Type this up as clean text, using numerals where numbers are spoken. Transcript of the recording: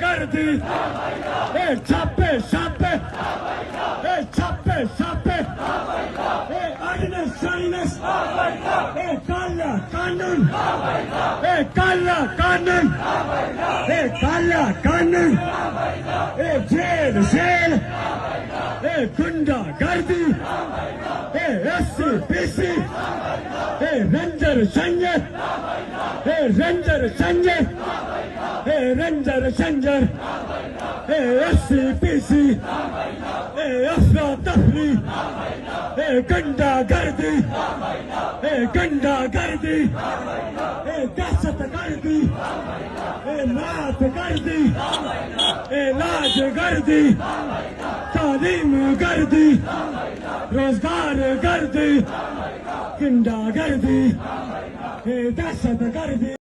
गर्दी छापे छापे छापे छापे शाइनेस काला कानून काला कानून काला कानून जेल जेल गुंडा गर्दी SCPC ranger Sanjay ranger Sanjay ranger Sanjay SCPC अफरा तफरी गुंडा गर्दी दहशत गर्दी नात गर्दी लाज गर्दी तालीम गर्दी रोजगार गर्दी गुंडा गर्दी दहशत गर्दी।